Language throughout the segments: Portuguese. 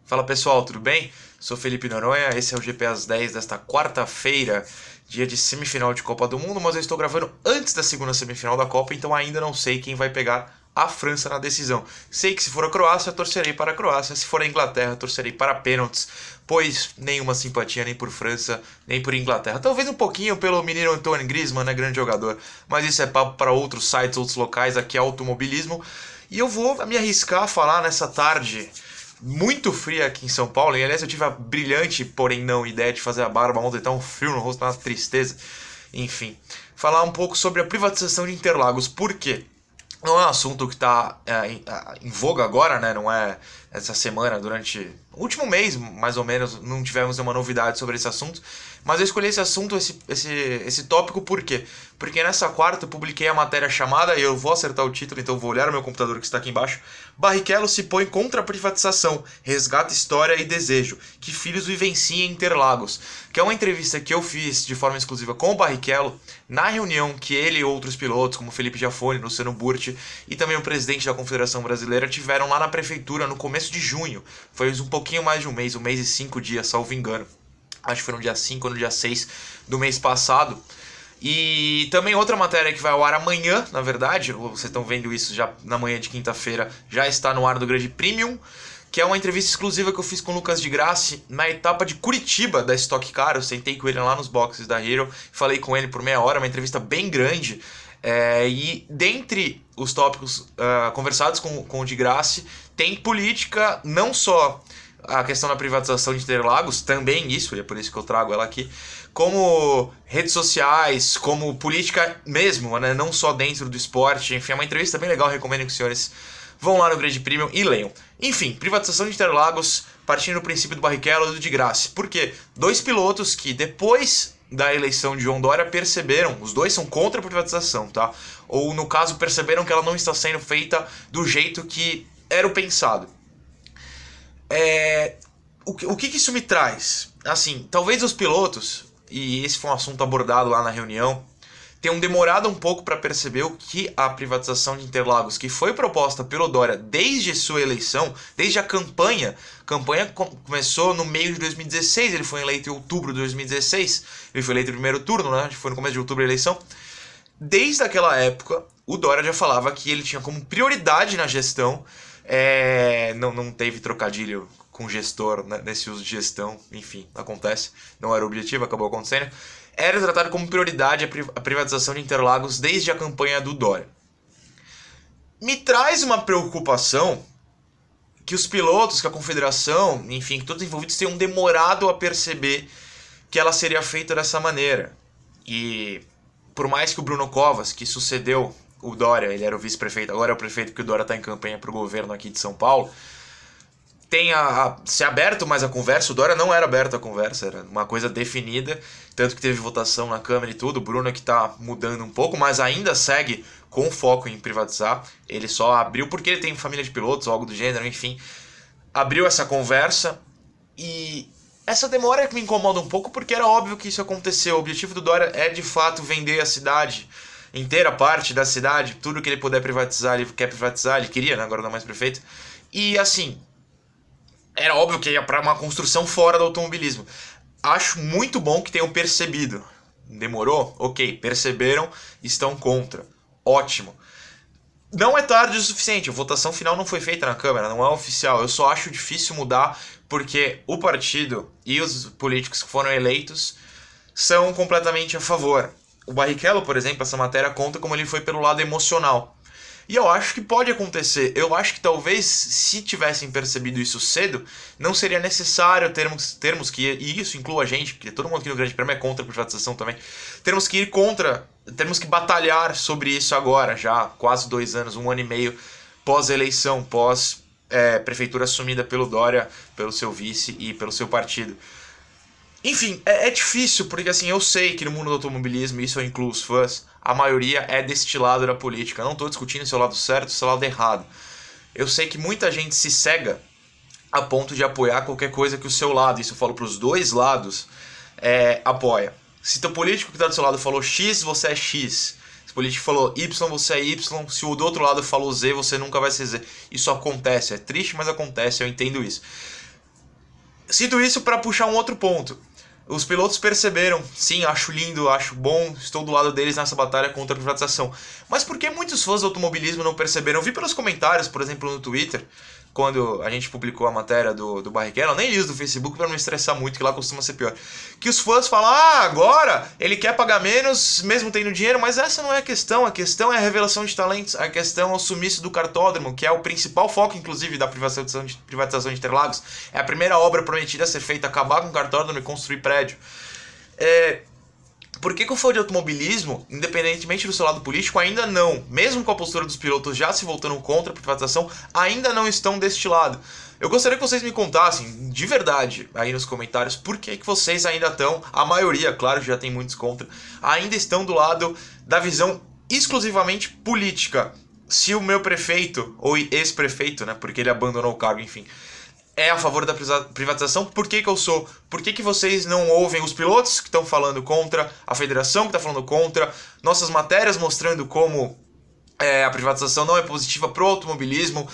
Fala pessoal, tudo bem? Sou Felipe Noronha, esse é o GP às 10 desta quarta-feira, dia de semifinal de Copa do Mundo, mas eu estou gravando antes da segunda semifinal da Copa, então ainda não sei quem vai pegar a França na decisão. Sei que se for a Croácia, torcerei para a Croácia, se for a Inglaterra, torcerei para pênaltis, pois nenhuma simpatia nem por França, nem por Inglaterra. Talvez um pouquinho pelo menino Antoine Griezmann, né, grande jogador, mas isso é papo para outros sites, outros locais, aqui é automobilismo, e eu vou me arriscar a falar nessa tarde muito fria aqui em São Paulo, e aliás eu tive a brilhante, porém não, ideia de fazer a barba ontem, tá um frio no rosto, tá uma tristeza, enfim, falar um pouco sobre a privatização de Interlagos. Por quê? Não é um assunto que está em voga agora, né? Não é essa semana, durante o último mês, mais ou menos, não tivemos nenhuma novidade sobre esse assunto. Mas eu escolhi esse assunto, esse tópico, por quê? Porque nessa quarta eu publiquei a matéria chamada, e eu vou acertar o título, então vou olhar o meu computador que está aqui embaixo. Barrichello se põe contra a privatização, resgata história e desejo, que filhos vivenciem em Interlagos. Que é uma entrevista que eu fiz de forma exclusiva com o Barrichello, na reunião que ele e outros pilotos, como Felipe Jafone, Luciano Burti e também o presidente da Confederação Brasileira, tiveram lá na prefeitura no começo de junho. Foi um pouquinho mais de um mês e 5 dias, salvo engano. Acho que foi no dia 5 ou no dia 6 do mês passado. E também outra matéria que vai ao ar amanhã, na verdade, vocês estão vendo isso já na manhã de quinta-feira, já está no ar do Grande Premium, que é uma entrevista exclusiva que eu fiz com o Lucas de Grassi na etapa de Curitiba da Stock Car. Eu sentei com ele lá nos boxes da Hero, falei com ele por meia hora, uma entrevista bem grande. E dentre os tópicos conversados com o de Grassi, tem política, não só a questão da privatização de Interlagos, também isso, e é por isso que eu trago ela aqui, como redes sociais, como política mesmo, né? Não só dentro do esporte. Enfim, é uma entrevista bem legal, recomendo que os senhores vão lá no Grande Premium e leiam. Enfim, privatização de Interlagos, partindo do princípio do Barrichello e do de Grassi. Por quê? Dois pilotos que depois da eleição de João Dória perceberam, os dois são contra a privatização, tá? Ou no caso, perceberam que ela não está sendo feita do jeito que era o pensado. O que isso me traz? Assim, talvez os pilotos, e esse foi um assunto abordado lá na reunião, tenham demorado um pouco para perceber o que a privatização de Interlagos, que foi proposta pelo Dória desde sua eleição, desde a campanha começou no meio de 2016, ele foi eleito em outubro de 2016, ele foi eleito no primeiro turno, né? Foi no começo de outubro a eleição. Desde aquela época, o Dória já falava que ele tinha como prioridade na gestão, não teve trocadilho com gestor, né, nesse uso de gestão, enfim, acontece, não era o objetivo, acabou acontecendo, era tratado como prioridade a privatização de Interlagos desde a campanha do Dória. Me traz uma preocupação que os pilotos, que a confederação, enfim, que todos os envolvidos tenham demorado a perceber que ela seria feita dessa maneira. E por mais que o Bruno Covas, que sucedeu o Dória, ele era o vice-prefeito, agora é o prefeito porque o Dória está em campanha para o governo aqui de São Paulo, tenha se aberto mais a conversa. O Dória não era aberto a conversa, era uma coisa definida, tanto que teve votação na Câmara e tudo. O Bruno é que está mudando um pouco, mas ainda segue com foco em privatizar. Ele só abriu porque ele tem família de pilotos ou algo do gênero, enfim, abriu essa conversa. E essa demora é que me incomoda um pouco, porque era óbvio que isso aconteceu. O objetivo do Dória é de fato vender a cidade inteira, parte da cidade, tudo que ele puder privatizar, ele quer privatizar, ele queria, né? Agora não é mais prefeito. E assim, era óbvio que ia para uma construção fora do automobilismo. Acho muito bom que tenham percebido. Demorou? Ok, perceberam, estão contra. Ótimo. Não é tarde o suficiente, a votação final não foi feita na Câmara, não é oficial. Eu só acho difícil mudar porque o partido e os políticos que foram eleitos são completamente a favor. O Barrichello, por exemplo, essa matéria conta como ele foi pelo lado emocional. E eu acho que pode acontecer. Eu acho que talvez, se tivessem percebido isso cedo, não seria necessário termos que ir, e isso inclui a gente, porque todo mundo aqui no Grande Prêmio é contra a privatização também, termos que ir contra, temos que batalhar sobre isso agora, já quase 2 anos, 1 ano e meio pós-eleição, pós-prefeitura assumida pelo Dória, pelo seu vice e pelo seu partido. Enfim, é difícil, porque assim, eu sei que no mundo do automobilismo, isso eu incluo os fãs, a maioria é deste lado da política. Eu não estou discutindo se é o lado certo ou se é o lado errado. Eu sei que muita gente se cega a ponto de apoiar qualquer coisa que o seu lado, isso eu falo para os dois lados, apoia. Se teu político que está do seu lado falou X, você é X. Se o político falou Y, você é Y. Se o do outro lado falou Z, você nunca vai ser Z. Isso acontece, é triste, mas acontece, eu entendo isso. Cito isso para puxar um outro ponto. Os pilotos perceberam, sim, acho lindo, acho bom, estou do lado deles nessa batalha contra a privatização. Mas por que muitos fãs do automobilismo não perceberam? Eu vi pelos comentários, por exemplo, no Twitter, quando a gente publicou a matéria do Barrichello, eu nem li os do Facebook para não me estressar muito, que lá costuma ser pior. Que os fãs falam, agora ele quer pagar menos, mesmo tendo dinheiro, mas essa não é a questão é a revelação de talentos, a questão é o sumiço do cartódromo, que é o principal foco, inclusive, da privatização de Interlagos. É a primeira obra prometida a ser feita, acabar com o cartódromo e construir prédio. Por que o fã de automobilismo, independentemente do seu lado político, ainda não, mesmo com a postura dos pilotos já se voltando contra a privatização, ainda não estão deste lado? Eu gostaria que vocês me contassem, de verdade, aí nos comentários, por que vocês ainda estão, a maioria, claro, já tem muitos contra, ainda estão do lado da visão exclusivamente política. Se o meu prefeito, ou ex-prefeito, né, porque ele abandonou o cargo, enfim, é a favor da privatização, por que eu sou? Por que vocês não ouvem os pilotos que estão falando contra, a federação que está falando contra, nossas matérias mostrando como a privatização não é positiva pro automobilismo?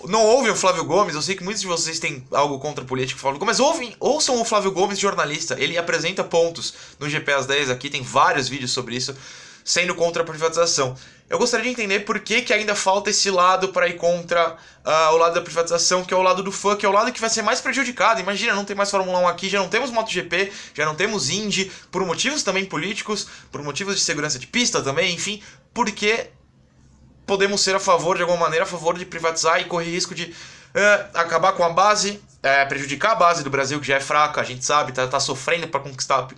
Não ouvem o Flávio Gomes, eu sei que muitos de vocês têm algo contra a política, Flávio Gomes, mas ouçam o Flávio Gomes, jornalista, ele apresenta pontos no GP às 10 aqui, tem vários vídeos sobre isso, sendo contra a privatização. Eu gostaria de entender por que ainda falta esse lado para ir contra o lado da privatização, que é o lado do fã, que é o lado que vai ser mais prejudicado. Imagina, não tem mais Fórmula 1 aqui, já não temos MotoGP, já não temos Indy, por motivos também políticos, por motivos de segurança de pista também, enfim, porque podemos ser a favor, de alguma maneira, a favor de privatizar e correr risco de acabar com a base, prejudicar a base do Brasil, que já é fraca, a gente sabe, tá sofrendo para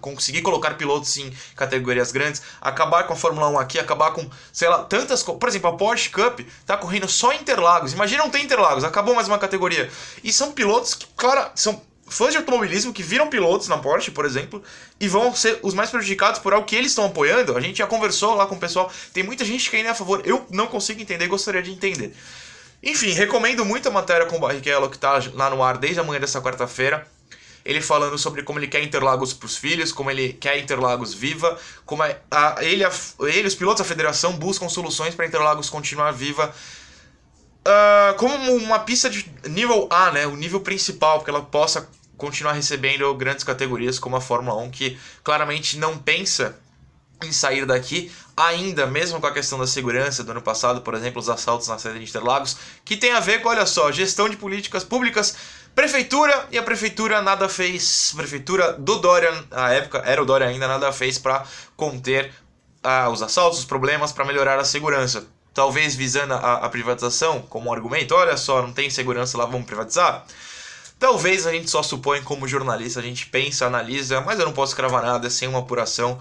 conseguir colocar pilotos em categorias grandes, acabar com a Fórmula 1 aqui, acabar com, sei lá, tantas coisas. Por exemplo, a Porsche Cup tá correndo só em Interlagos. Imagina, não tem Interlagos, acabou mais uma categoria. E são pilotos que, claro, são fãs de automobilismo que viram pilotos na Porsche, por exemplo, e vão ser os mais prejudicados por algo que eles estão apoiando. A gente já conversou lá com o pessoal, tem muita gente que ainda é a favor. Eu não consigo entender, gostaria de entender. Enfim, recomendo muito a matéria com o Barrichello, que está lá no ar desde a manhã dessa quarta-feira. Ele falando sobre como ele quer Interlagos para os filhos, como ele quer Interlagos viva, como ele, os pilotos da federação buscam soluções para Interlagos continuar viva, como uma pista de nível A, né, o nível principal, porque ela possa continuar recebendo grandes categorias como a Fórmula 1, que claramente não pensa em sair daqui ainda, mesmo com a questão da segurança do ano passado, por exemplo, os assaltos na saída de Interlagos, que tem a ver com, olha só, gestão de políticas públicas, prefeitura, e a prefeitura nada fez, prefeitura do Dória, na época era o Dória ainda, nada fez para conter os assaltos, os problemas, para melhorar a segurança. Talvez visando a privatização como argumento, olha só, não tem segurança lá, vamos privatizar? Talvez a gente só supõe como jornalista, a gente pensa, analisa, mas eu não posso cravar nada sem uma apuração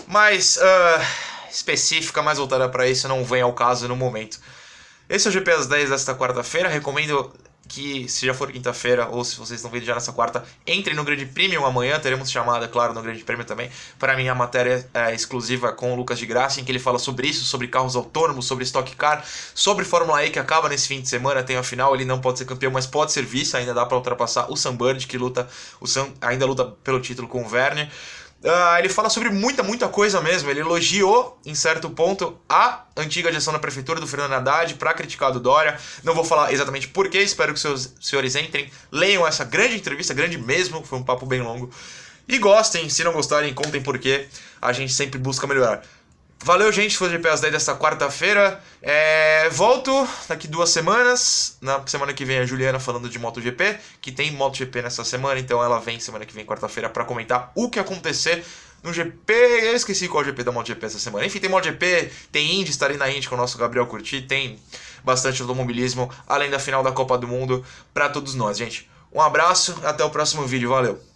mais específica, mais voltada para isso, não vem ao caso no momento. Esse é o GP às 10 desta quarta-feira. Recomendo que, se já for quinta-feira, ou se vocês estão vendo já nessa quarta, entrem no Grande Premium amanhã. Teremos chamada, claro, no Grande Prêmio também. Para mim, a matéria exclusiva com o Lucas de Graça, em que ele fala sobre isso, sobre carros autônomos, sobre Stock Car, sobre Fórmula E, que acaba nesse fim de semana. Tem a final, ele não pode ser campeão, mas pode ser vice. Ainda dá para ultrapassar o Sam Bird, que ainda luta pelo título com o Werner. Ele fala sobre muita coisa mesmo. Ele elogiou, em certo ponto, a antiga gestão da prefeitura do Fernando Haddad para criticar do Dória. Não vou falar exatamente porquê, espero que os senhores entrem, leiam essa grande entrevista, grande mesmo, foi um papo bem longo, e gostem. Se não gostarem, contem porquê. A gente sempre busca melhorar. Valeu, gente, foi o GP às 10 desta quarta-feira. Volto daqui 2 semanas. Na semana que vem a Juliana falando de MotoGP, que tem MotoGP nessa semana, então ela vem semana que vem, quarta-feira, para comentar o que acontecer no GP. Eu esqueci qual é o GP da MotoGP essa semana. Enfim, tem MotoGP, tem Indy, estarei na Indy com o nosso Gabriel Curti, tem bastante automobilismo, além da final da Copa do Mundo, para todos nós, gente. Um abraço, até o próximo vídeo, valeu!